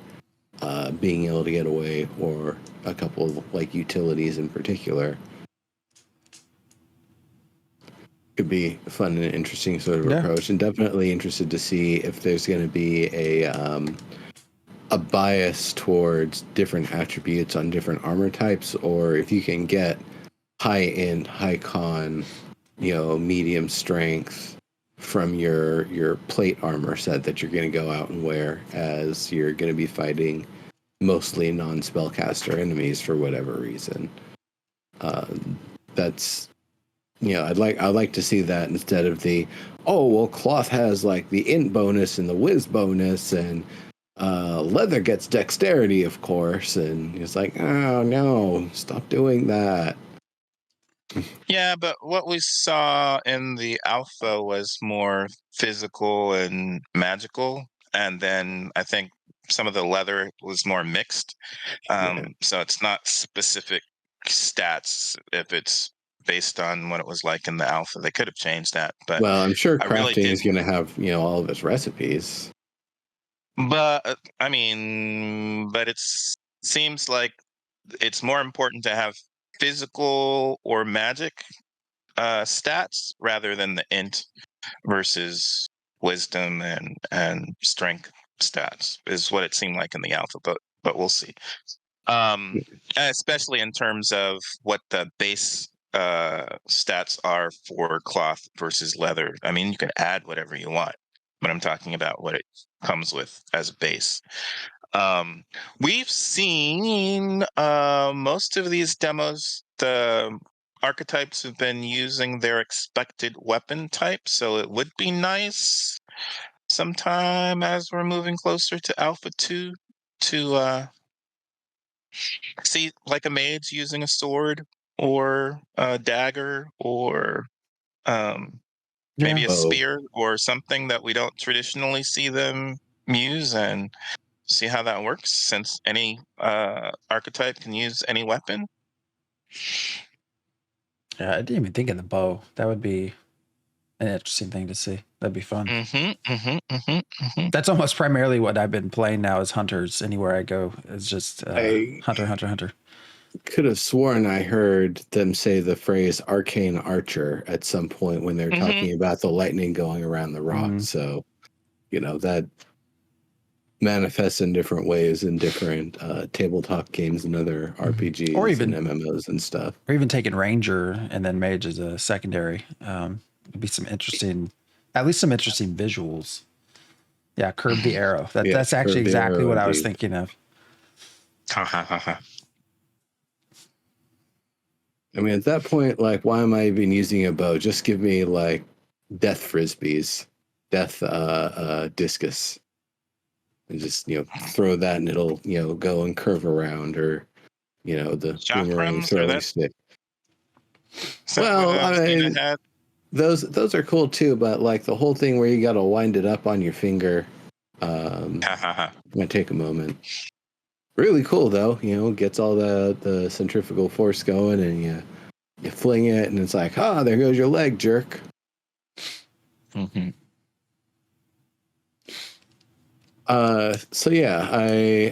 being able to get away, or a couple of like utilities in particular. Could be a fun and interesting sort of approach, and definitely interested to see if there's going to be a bias towards different attributes on different armor types, or if you can get high int, high con, medium strength from your plate armor set that you're going to go out and wear as you're going to be fighting mostly non-spellcaster enemies for whatever reason. That's I'd like to see that instead of the cloth has like the int bonus and the whiz bonus, and leather gets dexterity, of course, and it's like, oh no, stop doing that. Yeah, but what we saw in the alpha was more physical and magical, and then I think some of the leather was more mixed. So it's not specific stats if it's based on what it was like in the alpha. They could have changed that, but well, I'm sure I really crafting is going to have all of its recipes. But I mean, but it seems like it's more important to have physical or magic stats rather than the int versus wisdom and strength stats is what it seemed like in the alpha, but we'll see. Especially in terms of what the base stats are for cloth versus leather. I mean, you can add whatever you want, but I'm talking about what it comes with as a base. We've seen most of these demos, the archetypes have been using their expected weapon type, so it would be nice sometime as we're moving closer to Alpha 2 to see like a mage using a sword or a dagger or maybe a spear or something that we don't traditionally see them use, and see how that works, since any archetype can use any weapon. Yeah, I didn't even think of the bow. That would be an interesting thing to see. That'd be fun. That's almost primarily what I've been playing now is hunters. Anywhere I go, it's just hunter. Could have sworn I heard them say the phrase arcane archer at some point when they're talking about the lightning going around the rock. So, that manifests in different ways in different tabletop games and other RPGs or even and MMOs and stuff. Or even taking ranger and then mage as a secondary. Would be some interesting visuals. Yeah, curve the arrow. That's actually exactly what I was thinking of. I mean, at that point, like, why am I even using a bow? Just give me like death frisbees, death discus. and just throw that and it'll go and curve around, or the boomerang Chakrams, or throwing that? stick. Is that Well, what I Cena mean, had? those are cool too, but like the whole thing where you got to wind it up on your finger, might take a moment. Really cool though, gets all the centrifugal force going, and you fling it, and it's like, there goes your leg, jerk. Mm-hmm. So yeah,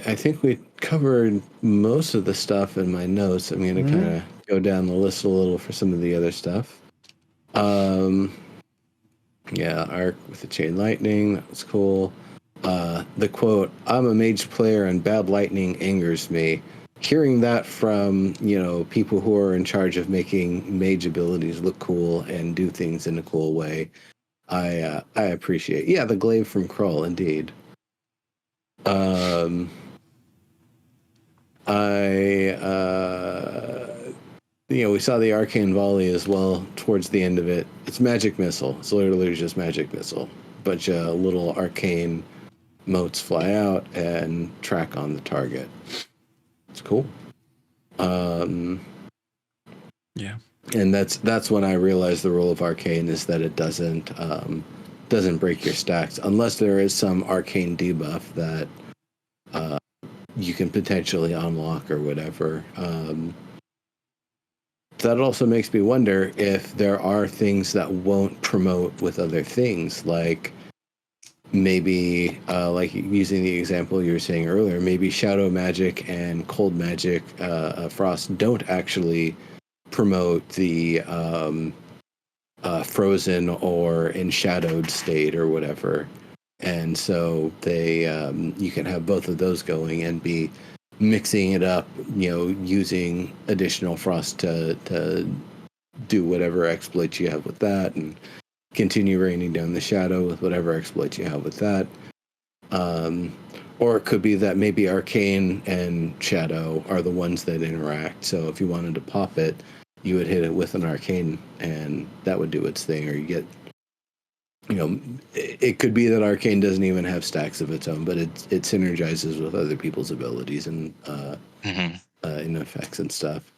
I think we covered most of the stuff in my notes. I'm gonna kind of go down the list a little for some of the other stuff. Yeah, arc with the chain lightning, that was cool. The quote, "I'm a mage player and bad lightning angers me." Hearing that from people who are in charge of making mage abilities look cool and do things in a cool way, I appreciate. Yeah, the glaive from Krull, indeed. We saw the arcane volley as well towards the end of it. It's magic missile. It's literally just magic missile. Bunch of little arcane motes fly out and track on the target. It's cool. Yeah. And that's when I realized the rule of arcane is that it doesn't break your stacks unless there is some arcane debuff that you can potentially unlock or whatever. That also makes me wonder if there are things that won't promote with other things, like maybe like using the example you were saying earlier, maybe shadow magic and cold magic frost don't actually promote the frozen or enshadowed state or whatever, and so they you can have both of those going and be mixing it up, using additional frost to do whatever exploits you have with that, and continue raining down the shadow with whatever exploits you have with that. Or it could be that maybe arcane and shadow are the ones that interact. So if you wanted to pop it, you would hit it with an arcane, and that would do its thing. Or you get, it could be that arcane doesn't even have stacks of its own, but it synergizes with other people's abilities and in effects and stuff.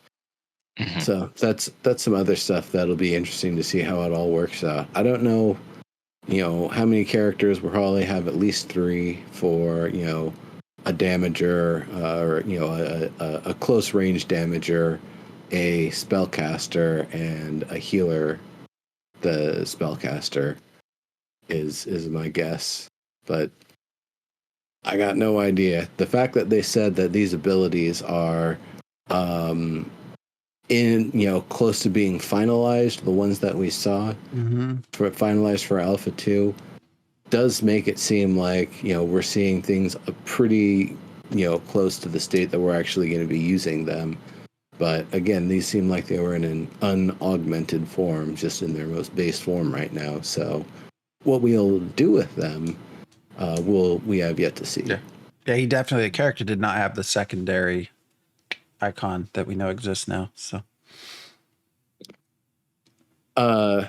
Mm-hmm. So that's some other stuff that'll be interesting to see how it all works out. I don't know, how many characters. We'll probably have at least 3 for, a damager, or, a close range damager, a spellcaster, and a healer. The spellcaster is my guess, but I got no idea. The fact that they said that these abilities are in close to being finalized, the ones that we saw for finalized for Alpha 2, does make it seem like we're seeing things pretty close to the state that we're actually going to be using them. But again, these seem like they were in an unaugmented form, just in their most base form right now. So what we'll do with them, we have yet to see. Yeah, he definitely, the character did not have the secondary icon that we know exists now. So let's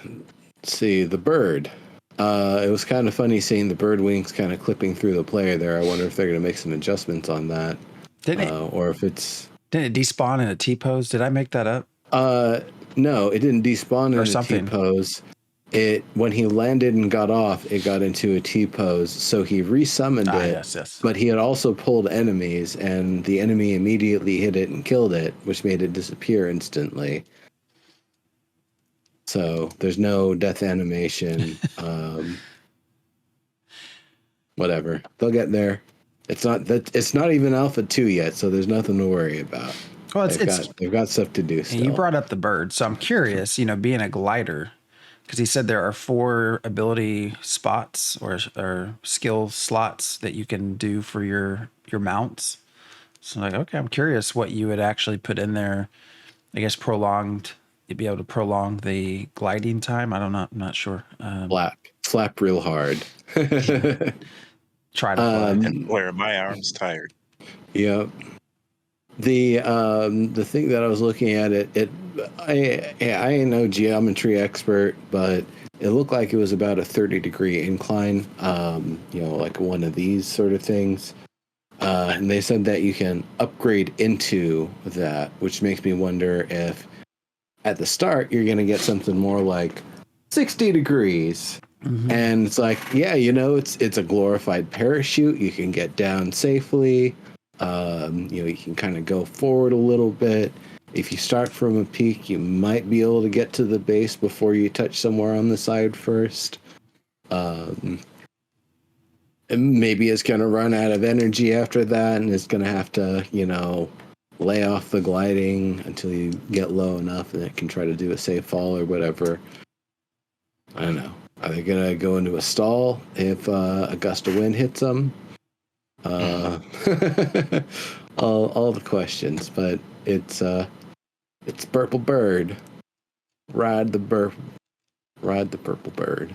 see, the bird. It was kind of funny seeing the bird wings kind of clipping through the player there. I wonder if they're going to make some adjustments on that. Or if it's... Didn't it despawn in a T-pose? Did I make that up? No, it didn't despawn in a something. T-pose. When he landed and got off, it got into a T-pose, so he resummoned it. Yes. But he had also pulled enemies, and the enemy immediately hit it and killed it, which made it disappear instantly. So there's no death animation. Whatever. They'll get there. It's not even Alpha 2 yet, so there's nothing to worry about. Well, they've got stuff to do still. And you brought up the bird, so I'm curious, being a glider, because he said there are 4 ability spots or skill slots that you can do for your mounts. So I'm like, okay, I'm curious what you would actually put in there. I guess you'd be able to prolong the gliding time. I'm not sure. Flap real hard. Try to fly. And where my arm's tired. Yep. The thing that I was looking at I ain't no geometry expert, but it looked like it was about a 30-degree incline. Like one of these sort of things. And they said that you can upgrade into that, which makes me wonder if at the start you're going to get something more like 60 degrees. Mm-hmm. And it's like, yeah, it's a glorified parachute. You can get down safely. You can kind of go forward a little bit. If you start from a peak, you might be able to get to the base before you touch somewhere on the side first. And maybe it's going to run out of energy after that, and it's going to have to, lay off the gliding until you get low enough, and it can try to do a safe fall or whatever. I don't know. Are they going to go into a stall if a gust of wind hits them? All the questions, but it's Purple Bird. Ride the Purple Bird.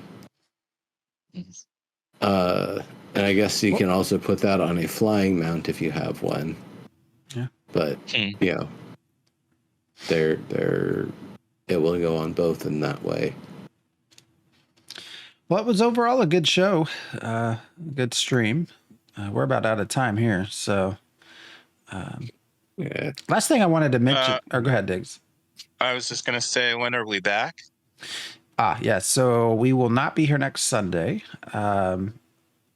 And I guess you can also put that on a flying mount if you have one. Yeah. But it will go on both in that way. Well, it was overall a good show, good stream. We're about out of time here, so. Yeah. Last thing I wanted to mention. Go ahead, Diggs. I was just going to say, when are we back? Yeah. So we will not be here next Sunday.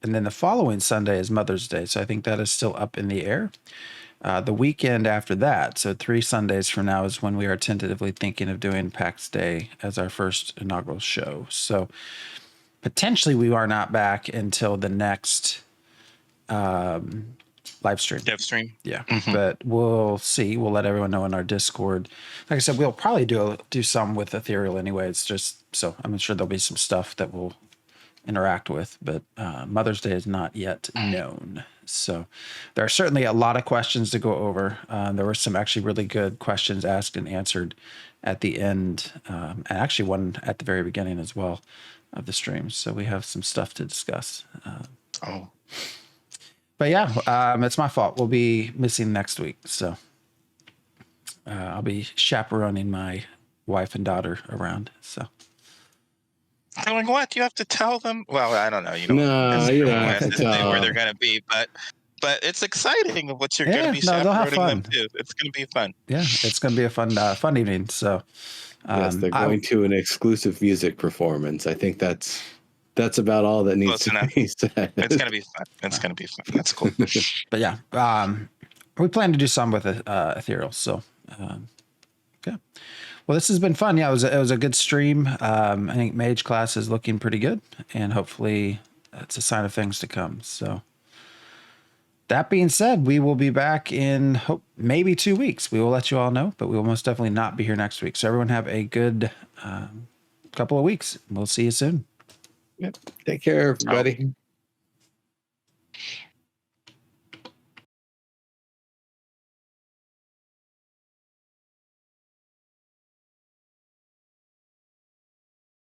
And then the following Sunday is Mother's Day. So I think that is still up in the air. The weekend after that, so 3 Sundays from now, is when we are tentatively thinking of doing PAX Day as our first inaugural show. So potentially we are not back until the next live stream. Dev stream. Yeah. Mm-hmm. But we'll see. We'll let everyone know in our Discord. Like I said, we'll probably do some with Ethyrial anyway. It's just, so I'm sure there'll be some stuff that we'll interact with, but Mother's Day is not yet known. So there are certainly a lot of questions to go over. There were some actually really good questions asked and answered at the end, and actually one at the very beginning as well of the stream. So we have some stuff to discuss. But yeah, it's my fault. We'll be missing next week. So I'll be chaperoning my wife and daughter around. So. I'm like, what? You have to tell them? Well, I don't know. You don't have to say where they're going to be, but it's exciting of what you're going to be chaperoning them to. It's going to be fun. Yeah, it's going to be a fun evening. So, yes, they're going to an exclusive music performance. I think that's about all that needs to be said. It's going to be fun. It's going to be fun. That's cool. But yeah, we plan to do some with Ethereal. So, okay. Well, this has been fun. Yeah, it was a good stream. I think Mage class is looking pretty good, and hopefully it's a sign of things to come. So that being said, we will be back in maybe 2 weeks. We will let you all know, but we will most definitely not be here next week. So everyone have a good couple of weeks. We'll see you soon. Yep. Take care, everybody.